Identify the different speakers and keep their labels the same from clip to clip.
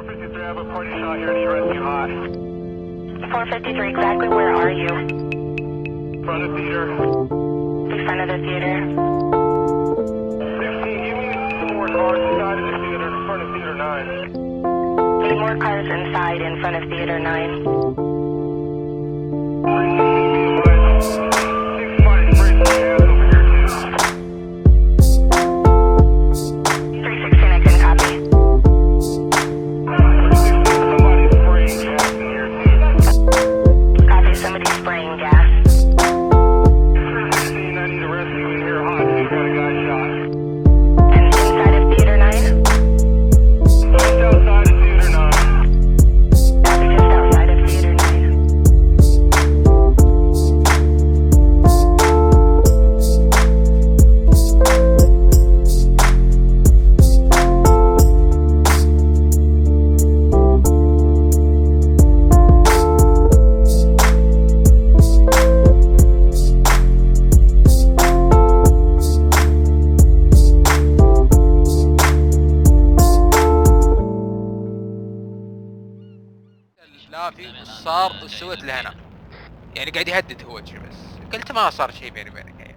Speaker 1: 453, I have a party shot here, it's rescue hot.
Speaker 2: 453, exactly where are you?
Speaker 1: Front of theater.
Speaker 2: The front of the theater.
Speaker 1: 16, give me some more cars inside of the theater, in front of theater 9.
Speaker 2: Need more cars inside in front of theater 9.
Speaker 1: 6 bodies sprayed some gas over here too.
Speaker 2: 316, I can copy.
Speaker 1: 316, somebody's spraying gas in here too.
Speaker 2: Copy, somebody's spraying gas.
Speaker 1: 316, I need a rescue in here hot too, got a guy shot.
Speaker 2: And inside of theater 9?
Speaker 1: Just outside of theater 9.
Speaker 2: Copy, just outside of theater 9.
Speaker 3: لا في صار سويت له انا يعني قاعد يهدد هو شي بس قلت ما صار شيء بيني وبينك يعني.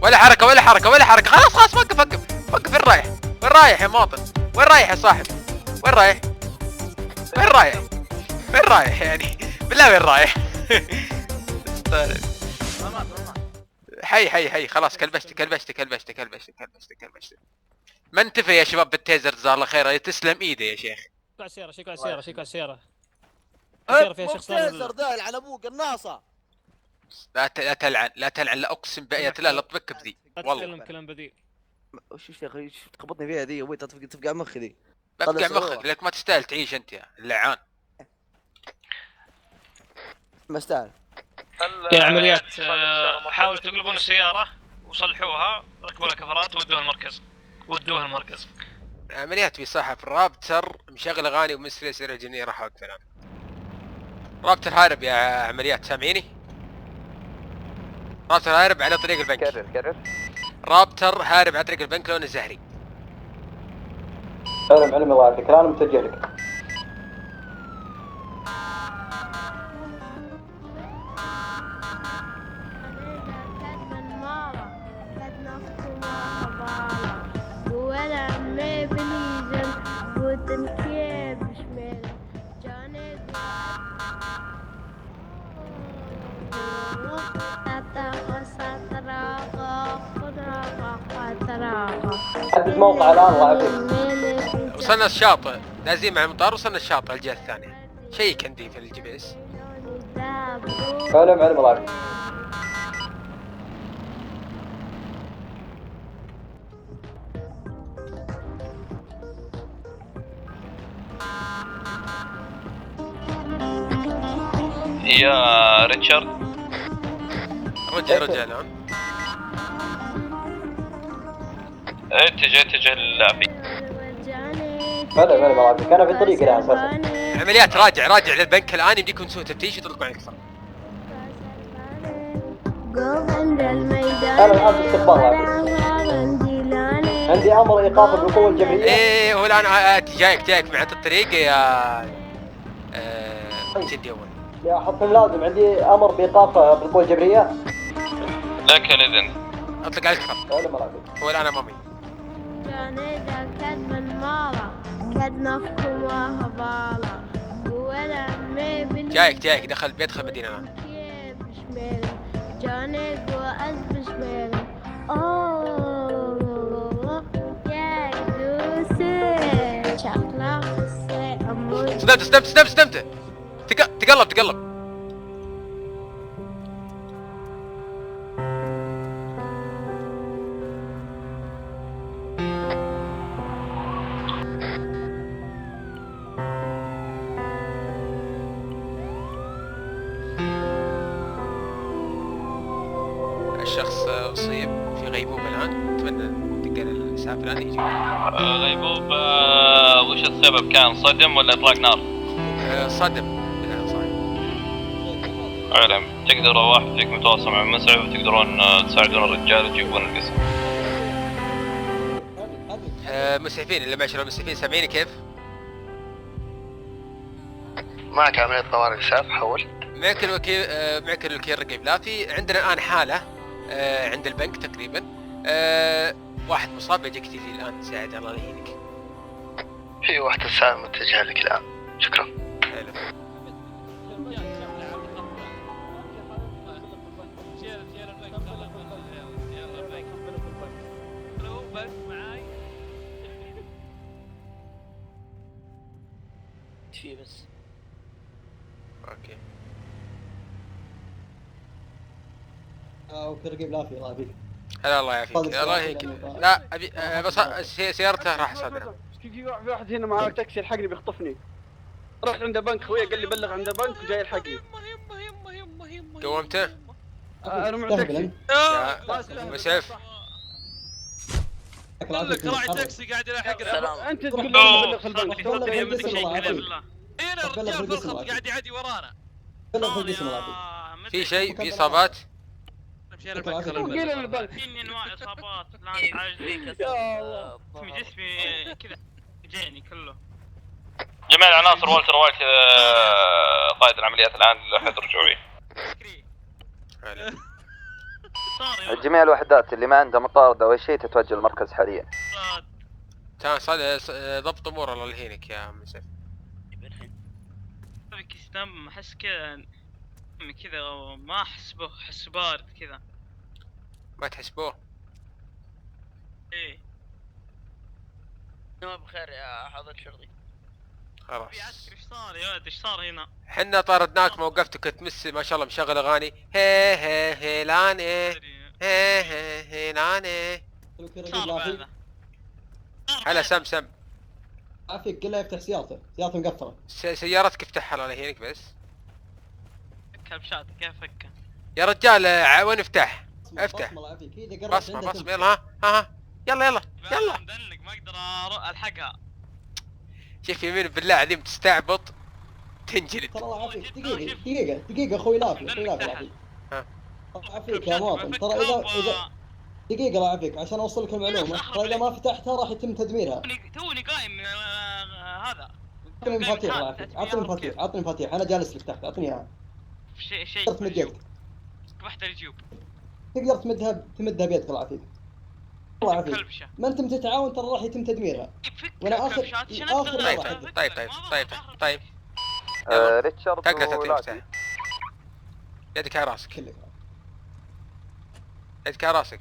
Speaker 3: ولا حركة ولا حركة ولا حركة خلاص خلاص وقف وقف وقف. وين رايح؟ وين رايح يا مواطن؟ وين رايح يا صاحب؟ وين رايح؟ وين رايح؟ وين رايح يعني؟ بالله وين رايح؟ حي حي حي خلاص كلبشت كلبشت كلبشت كلبشت كلبشت كلبشت. ما انتفع يا شباب بالتيزر جزاه الله خير تسلم ايده يا شيخ.
Speaker 4: شيك السيارة شيك السيارة شيك السيارة. السيارة فيها شخص
Speaker 5: تيزر دايل على ابوك الناصة.
Speaker 3: لا تلعن لا تلعن لا اقسم بآيات الله لا اطبك بذي
Speaker 4: لا
Speaker 3: والله.
Speaker 4: تتكلم كلام بذيء.
Speaker 5: وش يا اخي تخبطني فيها ذي وين تفقع مخي ذي.
Speaker 3: بفقع مخك لك ما تستاهل تعيش انت يا اللعان.
Speaker 5: ما استاهل.
Speaker 4: في عمليات حاولوا تقلبون السيارة وصلحوها ركبوا لها كفرات ودوها المركز.
Speaker 3: عمليات بصحة في الرابتر مشغل اغاني ومسري سريع جنيه راح اوقف الان. رابتر هارب يا عمليات سامعيني؟ رابتر هارب على طريق البنك.
Speaker 6: كرر
Speaker 3: رابتر هارب على طريق البنك لون الزهري.
Speaker 6: علم الله يعطيك انا متوجه لك. حدد موقع الان الله يعافيك.
Speaker 3: وصلنا الشاطئ نازلين مع المطار وصلنا الشاطئ الجهة الثانية. شيك عندي في الجي بي اس.
Speaker 6: علم الله يعافيك.
Speaker 7: يا ريتشارد
Speaker 3: رجع الان.
Speaker 7: اتجه اللعبي.
Speaker 6: علم الله يعافيك انا في الطريق الان اساسا.
Speaker 3: عمليات راجع للبنك الان يمديكم تسوون تفتيش وتطلقوا على الكفر.
Speaker 6: انا الان في استقبال الله يعافيك. عندي امر ايقاف بالقوة الجبرية.
Speaker 3: ايه هو الان جايك مع الطريق يا جدي اول.
Speaker 6: يا حكم لازم عندي امر بايقاف بالقوة الجبرية.
Speaker 7: لك الاذن.
Speaker 3: اطلق على الكفر.
Speaker 6: علم الله يعافيك.
Speaker 3: هو الان امامي. جايك دخل مدينة الان. استمت تقلب. الشخص اصيب في غيبوبة الان. اتمنى تنقل الاسعاف الان يجي.
Speaker 7: غيبوبة. وش السبب كان صدم ولا اطلاق نار؟
Speaker 3: صدم صحيح.
Speaker 7: علم تقدروا واحد فيكم يتواصل مع المسعف وتقدرون تساعدون الرجال وتجيبون القسم.
Speaker 3: مسعفين اللي معي شباب مسعفين سامعيني كيف؟
Speaker 8: معك عملية طوارئ إسعاف حول.
Speaker 3: معك الوكيل معك الوكيل رقيب. لا في عندنا الان حالة عند البنك تقريبا. واحد مصاب يجيك تجي الان تساعد الله يهينك.
Speaker 8: في واحدة ساعة متجهة لك الآن. شكرا.
Speaker 3: حلو.
Speaker 5: في بس
Speaker 3: اوكي.
Speaker 6: وفي رقيب لا في الله يعافيك.
Speaker 3: هلا الله يعافيك. الله يهينك. لا ابي بس سيارته راح صدرها.
Speaker 9: في واحد هنا معاه تاكسي الحقني بيخطفني. رحت عند بنك خويا قال لي بلغ عند بنك وجاي الحقني.
Speaker 3: قومته؟
Speaker 9: انا مع تاكسي.
Speaker 3: يا مسعف.
Speaker 6: اقول لك راعي تاكسي
Speaker 4: قاعد يلاحقنا.
Speaker 9: انت تقول لي بلغ في البنك.
Speaker 6: والله بدك شيء
Speaker 4: بالله. هنا الرجال بالخط قاعد يعدي ورانا.
Speaker 6: بلغ في القسم العافية.
Speaker 3: في شيء في اصابات؟
Speaker 9: قيل البنك.
Speaker 7: فيني انواع اصابات الان عاجزين
Speaker 9: يا الله.
Speaker 7: جسمي كذا جاني كله. جميع العناصر والتر وايت قائد العمليات الان لحد رجوعي.
Speaker 8: جميع الوحدات اللي ما عندها مطاردة أو شيء تتوجه المركز حاليا.
Speaker 3: كان ضبط امور الله يهينك يا مسعف.
Speaker 7: باكستان احس كذا ما احسبه حس بارد كذا.
Speaker 3: ما تحسبوه؟
Speaker 7: ايه
Speaker 5: ما بخير يا حضرة شرطي.
Speaker 3: خلاص.
Speaker 7: في عسكري. ايش صار يا ولد؟ ايش صار هنا؟
Speaker 3: حنا طاردناك ما وقفتك تمس ما شاء الله مشغل اغاني هي هي هيلاني هي هي هيلاني. هلا سم
Speaker 6: عافيك كله يفتح سيارته مقفلة.
Speaker 3: سيارتك افتحها الله يهينك بس.
Speaker 7: فكها بشاتك كيف فكها؟
Speaker 3: يا رجال وين افتح؟ افتح.
Speaker 6: الله يعافيك اذا قربت
Speaker 3: بصمة يلا ها يلا
Speaker 7: مدلق ما اقدر الحقها.
Speaker 3: شوف يمين بالله عظيم تستعبط تنجلد.
Speaker 6: ترى الله يعافيك دقيقة اخوي لافي يعافيك. عافيك يا مواطن. ترى اذا دقيقة الله يعافيك عشان اوصل لك المعلومة. ترى اذا ما فتحتها راح يتم تدميرها.
Speaker 7: توني قايم هذا.
Speaker 6: اعطني مفاتيح الله يعافيك. اعطني مفاتيح انا جالس لك تحت اعطني اياها.
Speaker 7: شيء
Speaker 6: تقدر تمد يدك.
Speaker 7: واحد الجيوب.
Speaker 6: تقدر تمدها بيدك الله يعافيك. الله يعافيك. ما انتم تتعاون ترى راح يتم تدميرها. وانا اخر
Speaker 3: طيب
Speaker 8: ريتشارد
Speaker 3: تقدر يدك على راسك. يدك على راسك.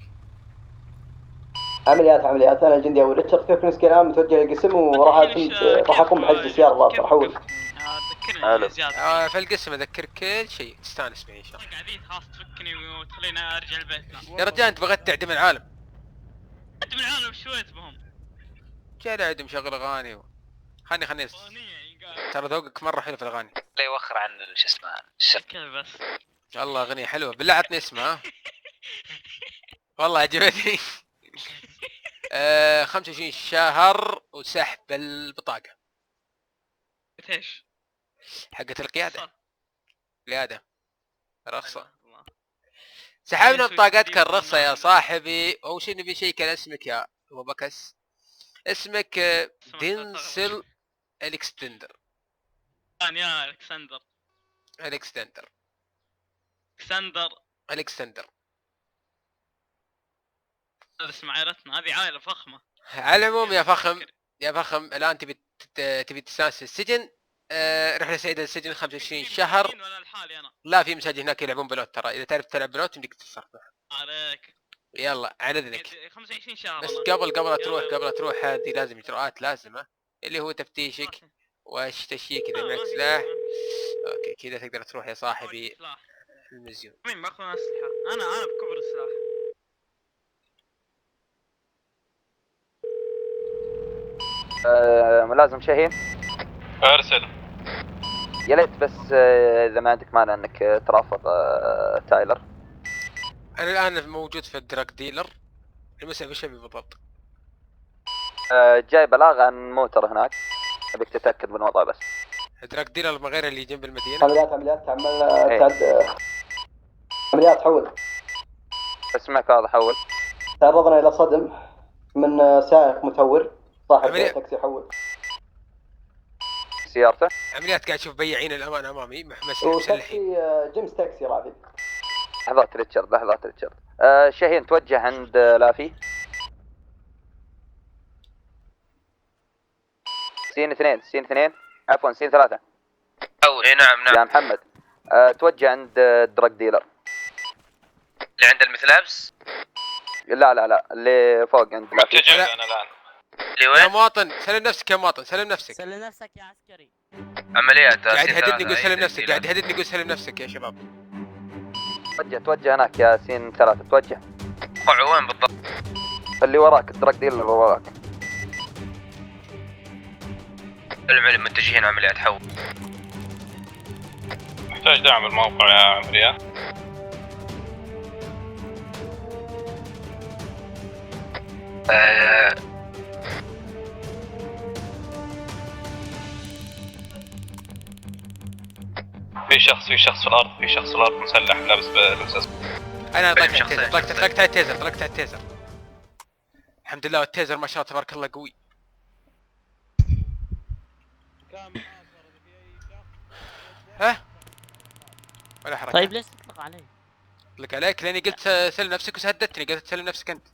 Speaker 6: عمليات انا الجندي ابو ريتشارد كيف الان متوجه للقسم وراح اقوم بحجز السياره الله حول.
Speaker 7: حلو.
Speaker 3: في القسم اذكرك كل شيء تستانس معي ان شاء الله.
Speaker 7: قاعدين خلاص تفكني وتخليني ارجع البيت.
Speaker 3: يا رجال انت بغيت تعدم العالم.
Speaker 7: اعدم العالم شويت بهم.
Speaker 3: جاي عدم شغل اغاني خلني ترى ذوقك مره حلو في الاغاني.
Speaker 5: لا يوخر عن شو اسمه
Speaker 7: كيف بس.
Speaker 3: والله اغنية حلوة بالله عطني اسمها. والله عجبتني. 25 شهر وسحب البطاقة.
Speaker 7: ايش؟
Speaker 3: حقت القيادة رخصة. سحبنا بطاقتك الرخصة يا صاحبي. أول شيء نبي شيء كان اسمك يا أبو بكس. اسمك دينسل الكستندر.
Speaker 7: يا
Speaker 3: الكستندر
Speaker 7: هذا اسم عائلتنا. هذه عائلة فخمة.
Speaker 3: على العموم يا فخم الآن تبي تستانس في السجن. رحلة سعيدة للسجن 25 شهر. لا في مساجد هناك يلعبون بلوت ترى. إذا تعرف تلعب بلوت يمديك تتصرف
Speaker 7: عليك.
Speaker 3: يلا عن اذنك
Speaker 7: 25 شهر
Speaker 3: بس قبل تروح هذه لازم اجراءات لازمه اللي هو تفتيشك وتشيك اذا معك سلاح. اوكي كذا تقدر تروح يا صاحبي المزيون.
Speaker 7: مين باخذ اسلحه؟ انا بكبر السلاح.
Speaker 8: ملازم شاهين
Speaker 7: ارسل.
Speaker 8: يا ليت بس اذا ما عندك مانع انك ترافق تايلر.
Speaker 3: انا الان موجود في الدراج ديلر. المسألة وش ابي بالضبط؟
Speaker 8: جاي بلاغ عن موتر هناك ابيك تتاكد من الوضع بس.
Speaker 3: الدراج ديلر ما غير اللي جنب المدينه.
Speaker 6: عمليات عمليات حول.
Speaker 8: اسمعك هذا حول.
Speaker 6: تعرضنا الى صدم من سائق متهور صاحب
Speaker 3: عملية.
Speaker 6: تاكسي حول.
Speaker 8: سيارته.
Speaker 3: عمليات قاعد اشوف بياعين الامان امامي مسلحين.
Speaker 6: وتاكسي جيمس تاكسي رافي.
Speaker 8: لحظات ريتشارد لحظات ريتشارد. شاهين توجه عند لافي. سين 2 عفوا سين 3.
Speaker 7: اي نعم
Speaker 8: يا محمد توجه عند الدراج ديلر
Speaker 7: اللي عند المثلبس.
Speaker 8: لا اللي فوق عند لافي.
Speaker 7: متجه انا الان. اللي
Speaker 3: يا
Speaker 7: وين؟
Speaker 3: مواطن سلم نفسك يا مواطن سلم نفسك.
Speaker 10: سلم نفسك يا عسكري.
Speaker 7: عمليات
Speaker 3: قاعد يهددني يقول سلم نفسك قاعد يهددني يقول سلم نفسك يا شباب.
Speaker 8: توجه هناك يا سين 3 توجه.
Speaker 7: وين بالضبط؟
Speaker 8: اللي وراك الدراج ديلر اللي وراك.
Speaker 7: المعلم متجهين عمليات حول. محتاج دعم الموقع يا عمرية. في شخص في الارض مسلح لابس لبس اسود.
Speaker 3: انا طلقت على التيزر الحمد لله والتيزر ما شاء الله تبارك الله قوي. ها ولا حركة.
Speaker 10: طيب ليش تطلق علي؟
Speaker 3: اطلق عليك لاني قلت سلم نفسك وسددتني قلت سلم نفسك انت.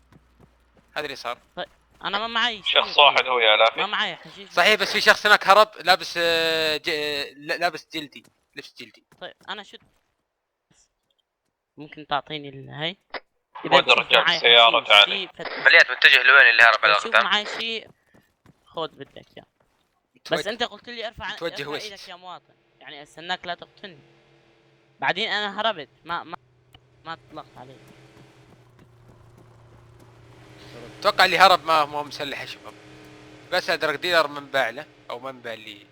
Speaker 3: هذا اللي صار.
Speaker 10: طيب انا ما معي
Speaker 7: شخص واحد هو يا لافي.
Speaker 10: ما معي حشيش.
Speaker 3: صحيح بس في شخص هناك هرب لابس لابس جلدي لبس جلدي.
Speaker 10: طيب انا شو ممكن تعطيني هاي؟
Speaker 7: ود الرجال بالسيارة تعالي. عمليات متجه لوين اللي هرب على
Speaker 10: شوف
Speaker 7: الأقدام؟
Speaker 10: معي شيء خذ بدك اياه. بس انت قلت لي ارفع ايدك يا مواطن، يعني استناك لا تقتلني. بعدين انا هربت ما اطلقت عليك.
Speaker 3: اتوقع اللي هرب ما هو مسلح يا شباب. بس ادرك ديلر منباع له او منباع لي.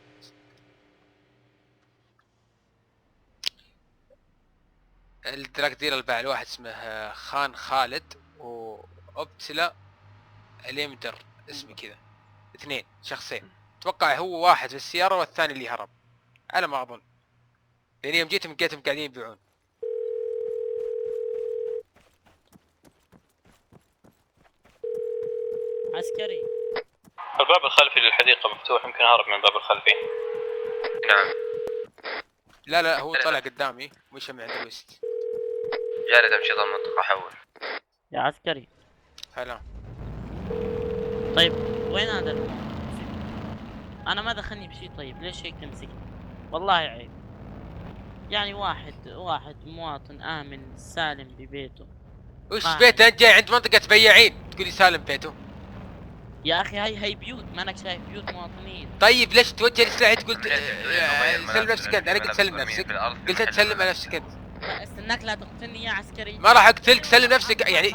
Speaker 3: الدراك ديلر الباع لواحد اسمه خان خالد وابتلا اليمدر اسمي كذا. 2 شخصين اتوقع هو واحد في السيارة والثاني اللي هرب على ما اظن، لان يوم جيتهم لقيتهم قاعدين يبيعون.
Speaker 10: عسكري
Speaker 7: الباب الخلفي للحديقة مفتوح، يمكن هرب من الباب الخلفي. نعم.
Speaker 3: لا هو طلع قدامي مشى من عند الويست.
Speaker 7: جاري تمشي ضمن المنطقة حول.
Speaker 10: يا عسكري.
Speaker 3: هلا.
Speaker 10: طيب وين هذا انا ما دخلني بشيء. طيب ليش هيك تمسكني؟ والله عيب. يعني واحد مواطن امن سالم ببيته.
Speaker 3: وش بيته؟ انت جاي عند منطقة بياعين تقولي سالم بيته؟
Speaker 10: يا اخي هاي بيوت، ما انك شايف بيوت مواطنين.
Speaker 3: طيب ليش توجه السلاح تقول سلم نفسك انت؟ انا قلت سلم نفسك، قلت تسلم على نفسك انت.
Speaker 10: استناك لا تقتلني يا عسكري.
Speaker 3: ما راح اقتلك، سلم نفسك يعني.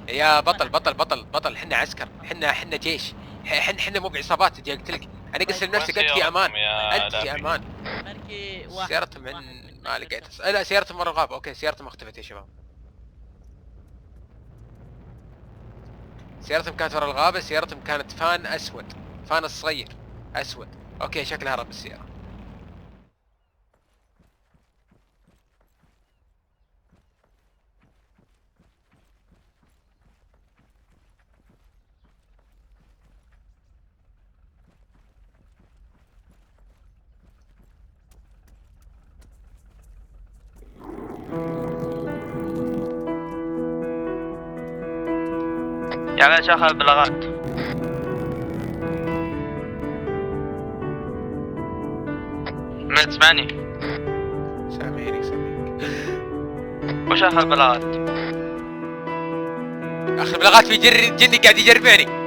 Speaker 3: يا بطل احنا عسكر، احنا جيش، احنا مو بعصابات تجي اقتلك. انا قلت سلم نفسك انت في امان، انت في امان. سيارتهم من ما لقيتها. لا سيارتهم ورا الغابة. اوكي سيارتهم اختفت يا شباب. سيارتهم كانت ورا الغابة، سيارتهم كانت فان اسود، فان الصغير اسود. اوكي شكلها هرب السيارة.
Speaker 7: يا شيخ البلاغات. ما تسمعني؟
Speaker 3: سامعينك.
Speaker 7: وش اخر بلاغات؟
Speaker 3: اخر بلاغات في جني قاعد يجربعني.